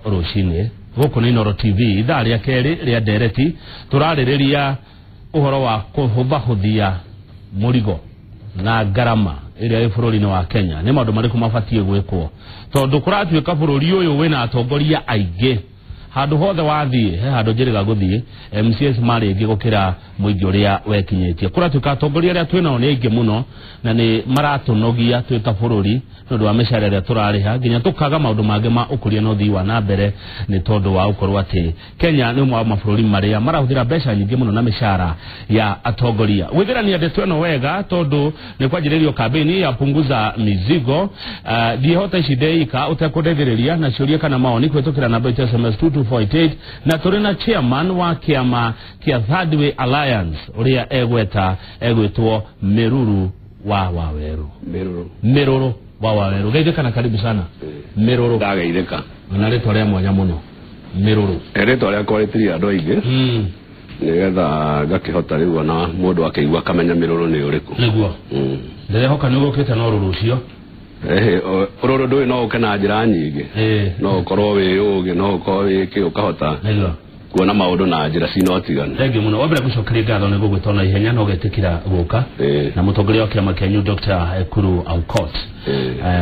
Ruciini guku ni Inooro TV ithaa ria keri ria ndereti turaririria uhoro wa kuhuthahuthia murigo na garama iria i bururi-ini wa Kenya ni maundu mariku mabatie gwikwo tondu kuratuika bururi uyu wina atongoria aingi handu hothe wathie he handu njiriga guthie MCS mari ingi gukira muingi uria wekinyitie kuratuika atongoria aria twinao ni aingi muno na ni maratunogia twita bururi nondu wa mishara iria turariha nginya tukaga maundu mangi ma ukuria no thii wa na mbere ni tondu wa ukorwo ati Kenya ni umwe wa mabururi maria marahuthira mbeca nyingi muno na mishara ya atongoria withirania ndeto ino wega tondu ni kwanjiririo kampeni ya punguza mizigo dihota ishideika utakuthethiriria na ciuria kana maoni kwetukira namba ya SMS 2248 na turina chairman wa kiama kia Third Way Alliance uria egwetwo Miruru wa Waweru Miruru wa Waweru geithika na karibu sana Miruru ndageithika na ritwa ria mwanya muno Miruru ritwa ria koretiri andu aingi nigetha ngakihota riu ona mundu akigua kamenya Miruru ni uriku niguo ndehoka ni gukite no rurucio ururu ndui no ukena njira nyingi no ukorwo wi ugi no ukorwo wi ki ukahota kuona maundu na njira cina utiganu thengi muno wabere gucokeria ngatho ni gugwitona ihenya no getikira guka na mutongoria wa kiama kianyu Dr. Ekuru Aukot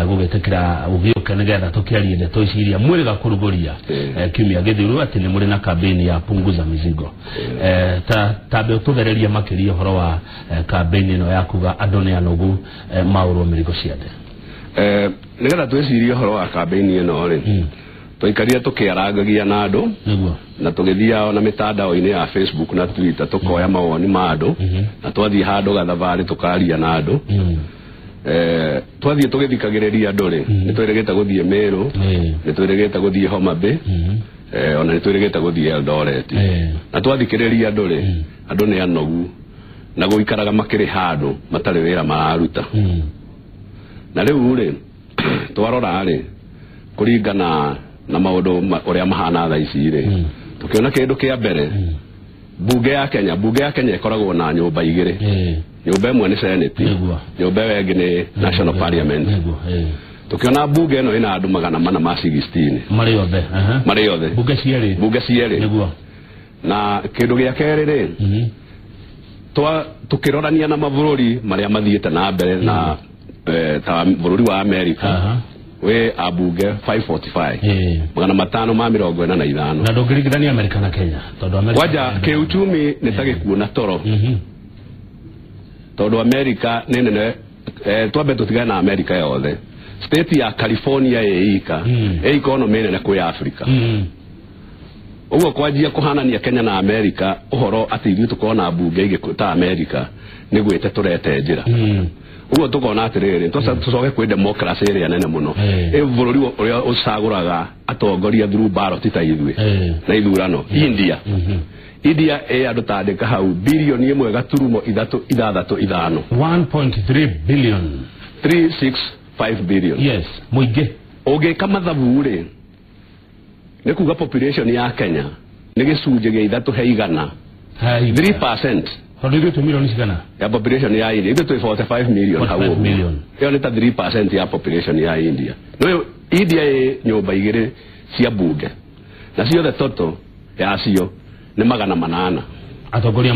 gugetikira ugiuka nigetha tukiarie ndeto ici iria mwiriga kuruguria kiumia githiru ati ni muri na kampeni ya punguza mizigo tabe utugereria makiria horo wa kampeni no ya kuga andu ni anogu mauru mirigo ciade nigetha twicirie horo wa kampeni ino ri tuikaria tukiarangagia na andu na tugithia na mitandao-ini ya Facebook na Twitter tukoya mawoni ma andu na twathie handu gathavari tukaria na andu twathie tugithikagiriria andu ri ni twirigite guthie Meru ni twirigite guthie Homa Bay ona ni twirigite guthie Eldoret na twathikiriria andu ri andu ni anogu na guikaraga makiri handu matari wira mararuta na riu ri twarora ri kuringana na maundu uria mahana tha ici ri tukiona kindu kia mbere bunge ya Kenya ikoragwo na nyumba igiri nyumba imwe ni Senate nyumba wengi ni National Parliament tukiona bunge ino ina andu 416 mari yothe bunge cieri na kindu gia keri ri tukirorania na mabururi maria mathiite na mbere na ta bururi wa America we abunge 545 magana matano ma 45 na ndungirigithania America na Kenya tondu America waja kiuchumi nitagikuona toro tondu America ni nene twambe tutigana na America yothe state ya California yeika economy nene kwa Africa ugo kwajia kuhanania Kenya na America uhoro ati ithu tukona abunge ige ta America ni gwite turete njira ugo tukona atiriri tucoke kwi democracy ria nene muno bururi uria ucaguraga atongoria through ballot ta ithwe na ithurano India andu tandika hau bilioni 1.365 1.3 billion 365 billion yes muingi oge kama thaburi ni kuga population ya Kenya ni gicunje gia 3 he igana 3% Hodigo to million sigana ya population ya India ito 45 million hawo yo ni ta 3% ya population ya India no India nyumba igire cia bunge na cio the total ya cio ni 800 atongoria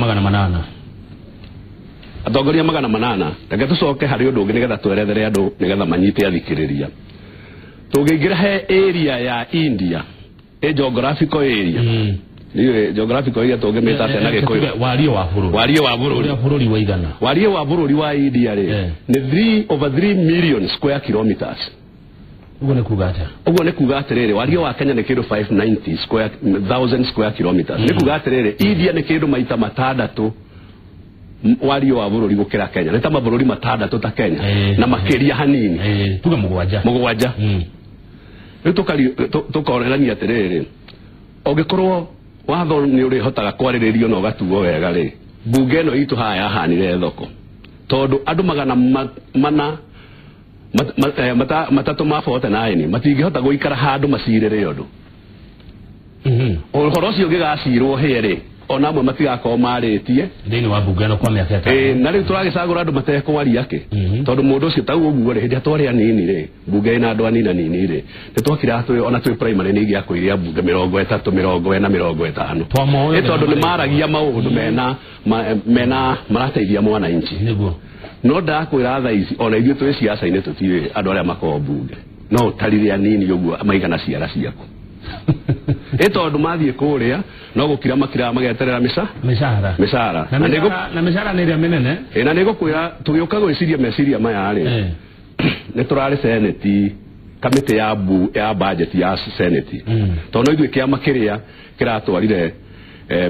800 daga tucoke hari undu ngi nigetha twerethere andu nigetha manyite athikiriria tugingira he area ya India geographical area niwe geographical area tugemeta tena gikoyo wario wa bururi wa igana wario wa bururi wa India ri ni 3/3 million square kilometers ugo ne kugata rere wario wa Kenya ni kindu 590,000 square kilometers ni kugata rere India ni kindu maita matandatu wario wa bururi gukira Kenya ni ta mabururi matandatu ta Kenya na makiria hanini tuga mugwanja ni tukorerania atiriri ogikorwo watho ni uri hotaga kwariririo no gatuo wega ri bunge no itu haya hanire thoko tondu andu 400 matatu ma 49 matingihota guikara handu macirire undu uhoro cio ngigacirwo here ona amwe matigakorwo marĩtie thĩinĩ wa mbunge no kwa mĩaka ĩtano na rĩu tũragĩcagũra andũ matekwaria ke tondũ mũndũ ũcio taguo ũguo rĩ hĩndĩ twarĩ anini rĩ mbunge ĩna andũ anini anini rĩ nĩtwakira ona twĩ primary nĩ igĩakũiria mbunge 30 40 50 tondũ nĩ maragia maũndũ mena marateithia mwananchi nĩguo no ndakwĩra thaa ici ona ithuĩ twĩ siasa-inĩ tũtirĩ andũ arĩa makoragwo mbunge no tarire anini ũguo maigana ciara ciaku tondũ mathiĩ kũrĩa no gũkira makira mageterera mĩcara na mĩcara nĩ ĩrĩa mĩnene na nĩgũkwĩra tũgĩũka gwĩciria meciria maya rĩ nĩ tũrarĩ senate kamĩtĩ ya budget ya senate tondũ ithuĩ kĩama kĩrĩa kĩratwarire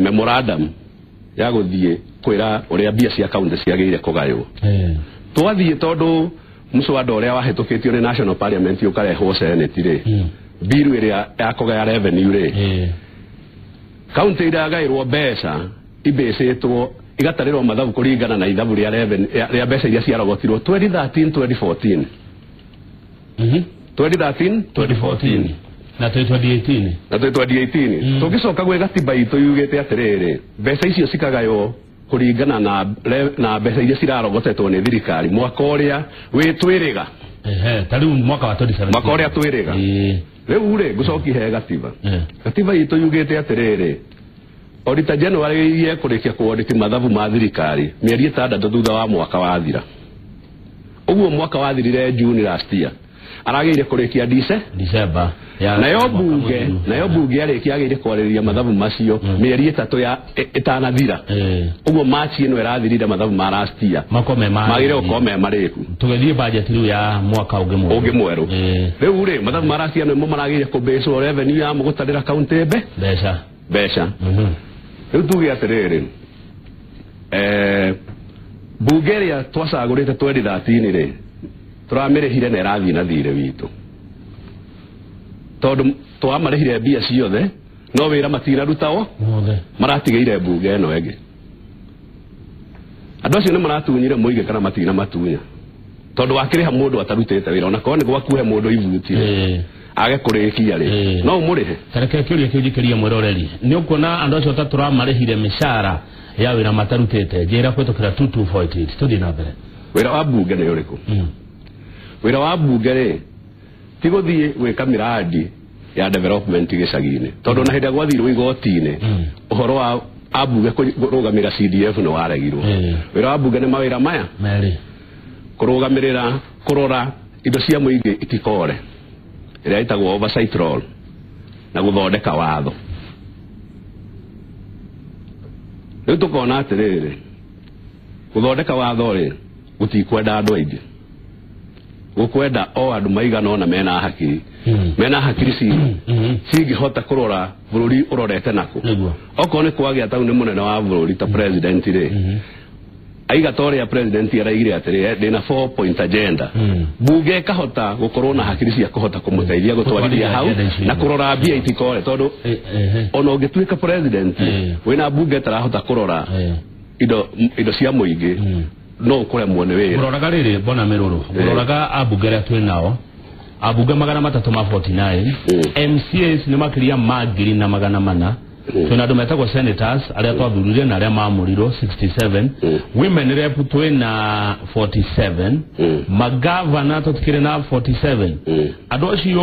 memorandum ya gũthiĩ kwĩra ũrĩa mbia cia kaunti ciagĩrĩire kũgaywo twathiĩ tondũ mũswada ũrĩa wahĩtũkĩtio nĩ national parliament ũkarehwo senate rĩ biru ĩrĩa ya kũgaya revenue rĩ kaunti iragaĩrwo mbeca ibĩcĩtwo igatarĩrwo mathabu kũringana na ithabu rĩa mbeca iria ciarogotirwo 2013-2014 2013-2014 na 2018 tũngĩcoka gwĩ gatiba itũ yugĩte atĩrĩrĩ mbeca icio cikagaywo kũringana na mbeca iria cirarogotetwo nĩ thirikari mwaka ũrĩa wĩtwĩrĩga tarĩu mwaka wa 2017 mwaka ũrĩa twĩrĩga rĩu rĩ ngũcoki he gatiba itũ yugĩte atĩrĩrĩ Auditor General yeye kũrĩkia kũandĩka mathabu ma thirikari mĩeri 6 thutha wa mwaka wathira ũguo mwaka wathirire June last year aragĩire kũrĩkia December nayo bunge arĩkia agĩire kwarĩrĩria mathabu macio mĩeri 3 ya ĩtanathira ũguo March ĩno ĩrathirire mathabu ma last year magĩrĩire gũkorwo me marĩku tũgĩthiĩ budget rĩu ya mwaka ũngĩ mwerũ rĩu rĩ mathabu ma last year nĩmo maragĩire kũbĩcwo revenue ya mũgũtarĩra kaunti mbeca rĩu tuge atĩrĩrĩ bunge ĩrĩa twacagũrĩte 2013 rĩ tũramĩrĩhire na ĩrathiĩ na thirĩ witũ tondũ twamarĩhire mbia ciothe no wĩra matinarutao maratigĩire bunge ĩno ĩngĩ andũ acio nĩ maratunyire mũingĩ kana matinamatunya tondũ wakĩrĩha mũndũ atarutĩte wĩra ona korwo nĩ gwakuhe mũndũ ibuti age kũrĩkia rĩ no ũmũrĩhe tareke kĩũria kĩu njĩkĩrie mwĩroreri nĩ ũkuona andũ acio tũramarĩhire mĩcara ya wĩra matarutĩte njĩra kũhĩtũkĩra 2248 tũthiĩ na mbere wĩra wa bunge nĩ ũrĩkũ wĩra wa bunge rĩ ti gũthiĩ gwĩka miradi ya development gĩcagi-inĩ tondũ na hĩndĩ gwathirwo igoti-inĩ ũhoro wa abunge kũrũgamĩra CDF nĩ waregirwo wĩra wa bunge nĩ mawĩra maya kũrũgamĩrĩra kũrora indo cia mũingĩ itikore ĩrĩa ĩtagwo oversight role na gũthondeka watho rĩu tũkona atĩrĩrĩ gũthondeka watho rĩ gũtikwenda andũ aingĩ gũkwenda o andũ maigana ona mena hakiri cingĩhota kũrora bũrũri ũrorete nako okorwo nĩ kwagĩa tau nĩ mũnene wa bũrũri ta president rĩ aiga torĩa president araigire atĩrĩ ndĩna 4 point agenda bunge kahota gũkorwo na hakiri cia kũhota kũmũteithia gũtwarithia hau na kũrora mbia itikore tondũ ona ũngĩtuĩka president wĩna bunge tarahota kũrora indo cia mũingĩ no ũkũremwo nĩ wĩra ũroraga rĩrĩ mbona mĩrũrũ ũroraga abunge arĩa twĩ nao abunge 349 MCAs nĩ makĩria ma 400 twina andũ metagwo senators arĩa twathurire na arĩa maamũrirwo 67 women rep twina 47 magavana tũtikĩrĩ na 47 andũ acio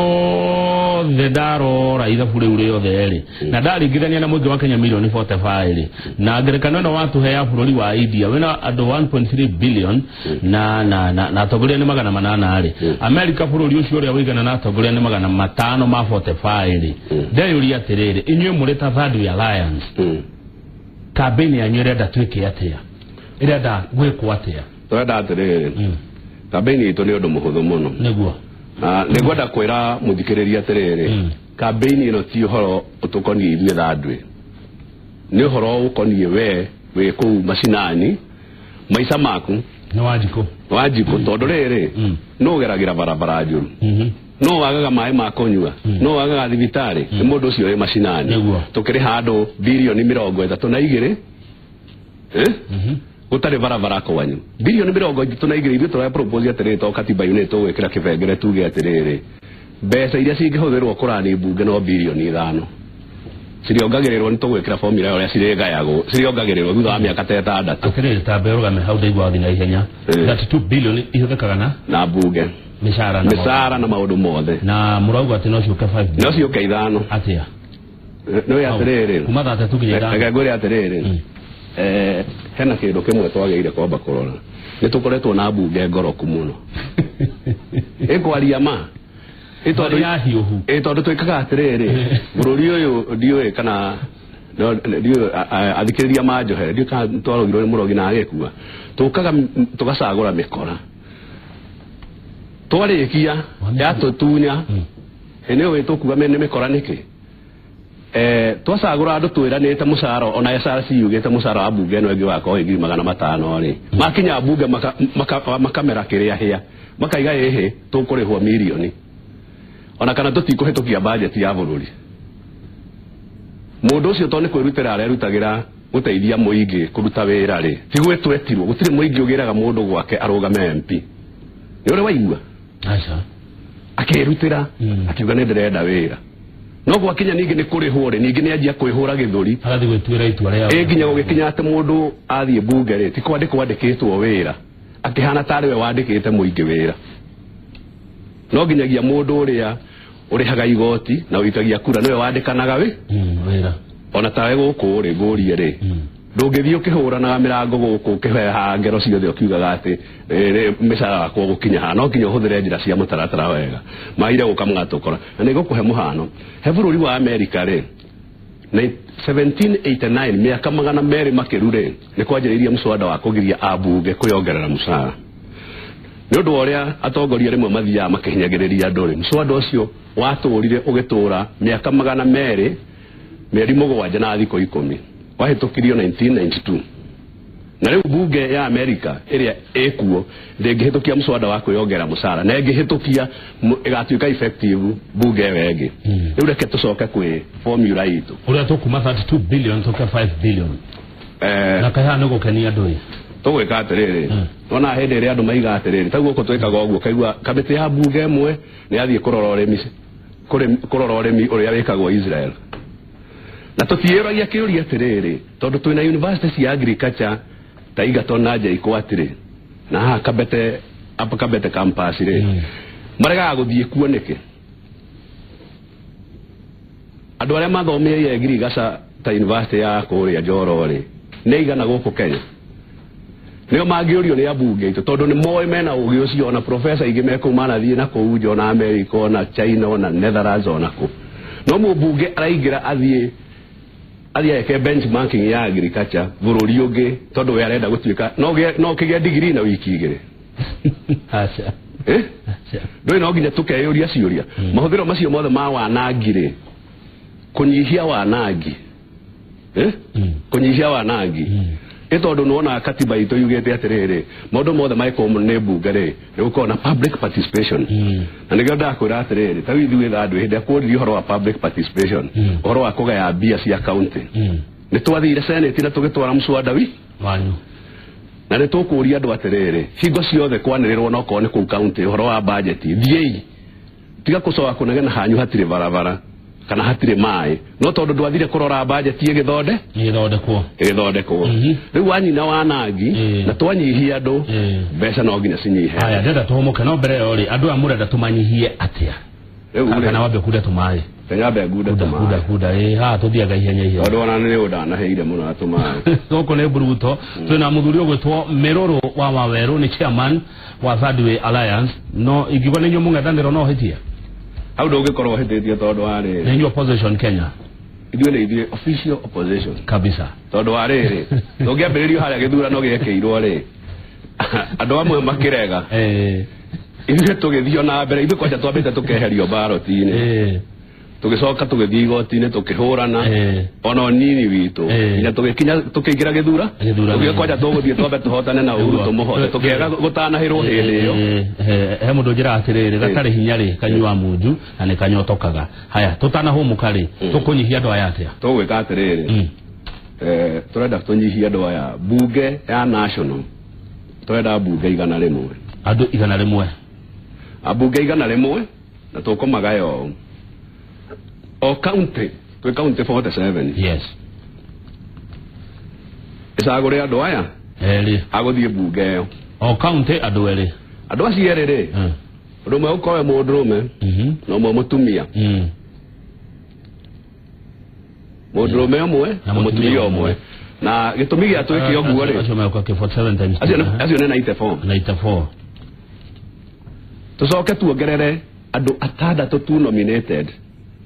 othe ndarora ithabu rĩu rĩothe rĩ na ndaringithania na mũingĩ wa Kenya milioni 45 na ngerekano ĩno watũhe bũrũri wa India wĩna andũ 1.3 billion na atongoria nĩ 800 rĩ America bũrũri ũcio ũrĩa wĩigana na atongoria nĩ 545 rĩ ndeyũria atĩrĩrĩ inyuĩ mũrĩ ta Alliance campaign ya nyerenda twĩke atĩa irenda gwĩkwo atĩa twenda atĩrĩrĩ campaign itũ nĩ ũndũ mũhũthũ mũno nĩguo nĩngwenda kwĩra mũthikĩrĩria atĩrĩrĩ campaign ĩno ti ũhoro ũtũkoniĩ ithuĩ thandwe nĩ ũhoro ũkoniĩ we wĩ kũu macinani maica maku nĩ wanjikũ tondũ rĩrĩ no ũgeragĩra barabara njũru no wagaga maĩ ma kũnyua no wagaga thibitarĩ nĩ mũndũ ũcio wĩ macinani tũkĩrĩ handũ bilioni 32 gũtarĩ barabara kwanyu bilioni 32 ithuĩ tũrĩa propose atĩrĩrĩ to katiba-inĩ tũgwĩkĩra kĩbengere tuge atĩrĩrĩ mbeca iria cingĩhũthĩrwo kũrani bunge no bilioni 5 ciriongagĩrĩrwo nĩ tũgwĩkĩra formula ĩrĩa cirĩgayagwo ciriongagĩrĩrwo thutha wa mĩaka ta 6 akĩrĩ ta mberuga me hau ndaigua thina ihenya 32 billion ihũthĩkaga na mbunge mĩcara na maũndũ mothe na mũrauga atĩ no ciũke 5 no ciũke 5 atĩa no ya atĩrĩrĩ kuma 3 nginya 5 reke ngwĩre atĩrĩrĩ hena kĩndũ kĩmwe twagĩrĩire kwamba kũrora nĩ tũkoretwo na mbunge ngoroku mũno ĩkwaria ma tondũ twĩkaga atĩrĩrĩ bũrũri ũyũ ndiũĩ kana athikĩrĩria manjohe ndiũĩ kana twarogirwo nĩ mũrogi na agĩkua tũkaga tũgacagũra mĩkora twarĩkia yatũtunya nĩ ũĩ tũkuga nĩ mĩkora nĩkĩ twacagũra andũ twĩranĩte mũcara ona SRC yugĩte mũcara wa mbunge ĩno ĩngĩ wakorwo ngiri 500 rĩ makinya mbunge makamera kĩrĩa hĩa makaiga ĩhĩ tũkũrĩhwo mirioni ona kana tũtikũhĩtũkia budget ya bũrũri mũndũ ũcio to nĩ kwĩrutĩra arerutagĩra gũteithia mũingĩ kũruta wĩra rĩ ti gwĩtwetirwo gũtirĩ mũingĩ ũgĩraga mũndũ gwake arũgame MP nĩ ũrĩ waigua aca akĩrutĩra akiuga nĩ ndĩrenda wĩra no gwakinya ningĩ nĩ kũrĩhwo rĩ ningĩ nĩ anjia kwĩhũra gĩthũri agathi gwĩtuĩra itua rĩa nginya gũgĩkinya atĩ mũndũ athiĩ mbunge rĩ ti kwandĩkwo wĩra akĩhana tarĩ we wandĩkĩte mũingĩ wĩra no nginyagia mũndũ ũrĩa ũrĩhaga igoti na ũitagia kura nĩwe wandĩkanaga wĩra ona tawe gũkũ rĩ ngũrie rĩ ndũngĩthiĩ ũkĩhũranaga mĩrango gũkũ ũkĩheha ngero ciothe ũkiugaga atĩ mĩcara wakwa gũkinya haha no nginya ũhũthĩre njĩra cia mũtaratara wega maire gũka mũgatũkora na nĩ gũkũhe mũhano he bũrũri wa Amerika rĩ 1789 mĩaka 200 makĩru rĩ nĩ kwanjĩrĩirie mũswada wa kũgiria ambunge kwĩongerera mũcara nĩ ũndũ wa ũrĩa atongoria rĩmwe mathiaga makĩhinyagĩrĩria andũ rĩ mũswada ũcio watũrire ũgĩtũra mĩaka 200 mĩeri 7 na thikũ 10 wahĩtũkirio 1992 na rĩu bunge ya Amerika ĩrĩa ĩkuo ndĩngĩhĩtũkia mũswada wa kwĩongerera mũcara na ĩngĩhĩtũkia ĩgatuĩka effective bunge ĩyo ĩngĩ rĩu reke tũcoke kwĩ formula itũ ũrĩa tũkuma 32 billion tũke 5 billion na kahana gũkenia andũ tũgwĩka atĩrĩrĩ ona hĩndĩ ĩrĩa andũ maiga atĩrĩrĩ taguo ũko twĩkaga ũguo kaigua kamĩtĩ ya bunge ĩmwe nĩ yathiĩ kũrora ũrĩmi ũrĩa wĩkagwo Israel na tũtiĩragia kĩũria atĩrĩrĩ tondũ twĩna university cia agriculture ta Egerton na JKUAT na haha Kabete campus rĩ maregaga gũthiĩ kuo nĩkĩ andũ arĩa mathomeire agriculture ta university ya kũrĩa Njoro rĩ nĩ igana gũkũ Kenya nĩo mangĩũrio nĩ ambunge itũ tondũ nĩ moĩ mena ũgĩ ũcio ona professor ingĩ mekũu manathiĩ na kũu nja ona America ona China ona Netherlands ona kũ no mũmbunge araingĩra athiĩ eke benchmarking ya agriculture bũrũri ũngĩ tondũ we arenda gũtuĩka no kĩgĩa degree na wiki igĩrĩ aca ndũĩ no nginya tũkeyũria ciũria mahũthĩro macio mothe ma wanangi rĩ kũnyihia wanangi kũnyihia wanangi tondũ nũona katiba itũ yugĩte atĩrĩrĩ maũndũ mothe maĩkwo nĩ mbunge rĩ nĩ gũkorwo na public participation na nĩkĩo ndakwĩra atĩrĩrĩ ta ithuĩ andũ hĩndĩ ĩrĩa kwũririe ũhoro wa public participation ũhoro wa kũgaya mbia cia county nĩ twathire senate na tũgĩtwara mũswada wanyu na nĩ tũkũria andũ atĩrĩrĩ hingo ciothe kwanĩrĩrwo no korwo nĩ kũu county ũhoro wa budget thiĩi tiga kũcoka kũnegena hanyu hatirĩ barabara kana hatirĩ maĩ no tondũ ndwathire kũrora budget ĩgĩthondekwo rĩu wanyina wanangi na twanyihia andũ mbeca no nginya cinyihe haya ndenda tũhomoke no mbere yo rĩ andũ a mũrenda tũmanyihie atĩa kana wambe kuda tũmaĩ nyambe ngude tũmaĩ haha tũthiaga ihenya tondũ ona nĩ ũndanaheire mũno na tũmaĩ gũkũ nĩ Mburuto twĩna mũthuri ũgwĩtwo Mĩrũrũ wa Wawerũ nĩ chairman wa Third Way Alliance no ingiuga nĩ inyuĩ mũng'ethanĩro no hĩtia hau ndũngĩkorwo hĩtĩtie tondũ warĩ nĩ inyuĩ opposition Kenya ithuĩ nĩ ithuĩ official opposition kabisa tondũ warĩrĩ tũngĩambĩrĩrio harĩa gĩthurano gĩekĩirwo rĩ andũ amwe makĩrega ithuĩ tũgĩthiĩ na mbere ithuĩ kwanja twambĩte tũkeherio mbaroti-inĩ tũgĩcoka tũgĩthiĩ igoti-inĩ tũkĩhũrana ona ũnini witũ nginya tũkĩingĩra gĩthura tũgĩe kwanja tũgũthiĩ twambe tũhotane na Uhuru tũmũhote tũkĩaga gũtanahĩrwo hĩndĩ ĩyo he mũndũ njĩra atĩrĩrĩ gatarĩ hinya rĩ kanyua munju na nĩ kanyotokaga haya tũtanahũmũka rĩ tũkũnyihia andũ aya atĩa tũgwĩka atĩrĩrĩ tũrenda tũnyihia andũ aya mbunge ya national tũrenda mbunge 100 andũ 100 ambunge 100 na tũkũmagaya o county twe county 47 yes isagore andu aya aguthie bunge yo o county andu eri andu acio eri ri undu mwe ukoe mundurume no mwe mutumia mundurume umwe na mutumia umwe na gitumi gia twike oguo ri acio meko ke 47 times acio ne 94 tucoke tuongerere andu atandatu tu nominated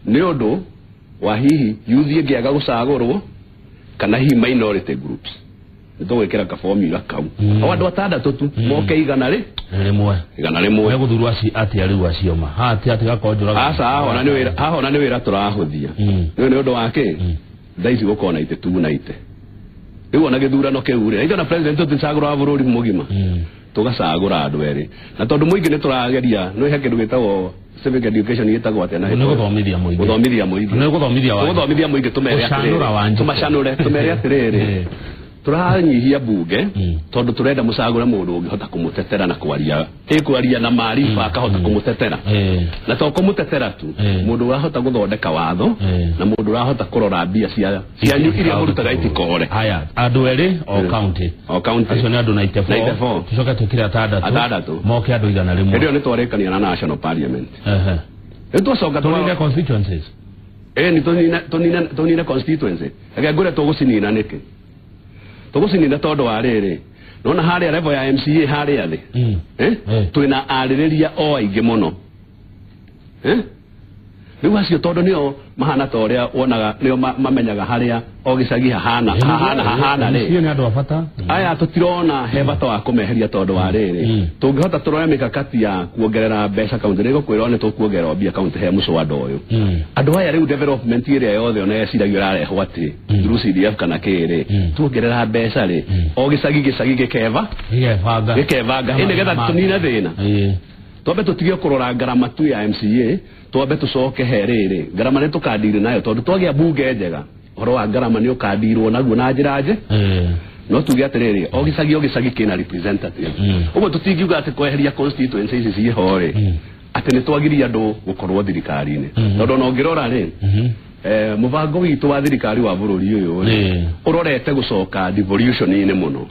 ni undu wa hihi youth ingiaga gucagurwo kana hihi minority groups nitugwikira ka formula kau o andu atandatu tu moke igana rimwe guthurwo ati ariu acio ma ati gakonjura asa ona ni wira turahuthia ni undu wake thaici gukona ite tu na ite riu ona githurano kiure ito na president tuticagura wa bururi mugima tugacagura andu eri na tondu muingi ni turageria no ihe kindu gitagwo civic education yetagwo atena ni guthomithia muingi tumere atiriri turanyihia bunge tondu turenda mucagura mundu ungihota kumutetera na kwaria na maarifa akahota kumutetera na to kumutetera tu mundu urahota guthondeka watho na mundu urahota kurora mbia cia iria murutaga itikore haya andu eri o county acio ni andu 94 tucoka tukira atandatu moke andu igana rimwe ndio ni twarekania na national parliament tucoka tunine constituencies ni tunine constituency agagure tugucinina niki tugucinina tondu wa riri nona haria level ya MCA haria thi twina aririria o aingi muno riu acio tondu nio mahana ta uria wonaga nio mamenyaga haria o gicagi hahana ri ni andu abata aya tutirona he bata wa kumeheria tondu wa riri tungihota turoya mikakati ya kuongerera mbeca kaunti nigo kwirwo ni tukuongerera mbia kaunti he muco andu uyu andu aya riu development iria yothe ona yeciragio rarehwo ati through CDF kana kiri tuongerera mbeca ri o gicagi gikebanga ine getha tunina thina twambe tutige kurora ngarama tu ya MCA twambe tucoke herere ngarama ni tukadire nayo tondu twagia bunge njega horo wa ngarama ni ukadirwo naguo na njiraje no tuge atiriri o gicagi kina representative ugo tutingiuga ati kweheria constituency ici cie hore ati ni twagiria andu gukorwo thirikari-ini tondu no ngirora ri mubango witu wa thirikari wa bururi uyu urorete gucoka devolution-ini muno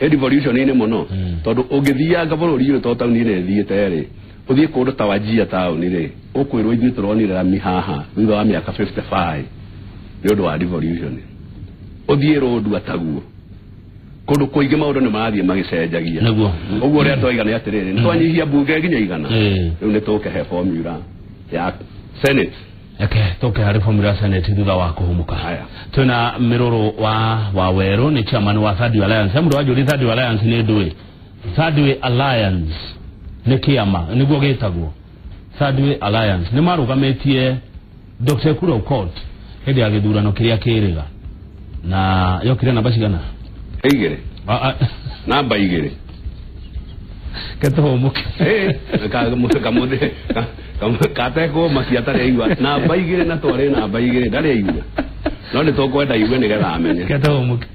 devolution-ini muno tondu ungithianga bururi uyu to tauni-ini thiite ri uthie kundu ta Wajia tauni ri ukwirwo ithuĩ turonire rami haha thutha wa miaka 55 ni undu wa devolution uthie road ataguo kundu kuingi maundu ni marathie magicenjagia naguo uguo ria twaigana atiriri ni twanyihia bunge nginya igana riu ni tuke he formula ya Senate toke hari formula Senate thutha wa kuhumuka twina miruru wa weru ni chairman wa Third Way Alliance mundu wajuri Third Way Alliance ni ndui Third Way Alliance ni kiama niguo gitagwo Third Way Alliance ni marugametie Dr. Kuro Court hindi ya githurano kiria kiriga na yokire namba cigana igire namba igire ketomuke kamude kateko makiatare igwa namba igire na tware namba igire ndari igwa no ni tokwenda igwe ni getha amenye ketomuke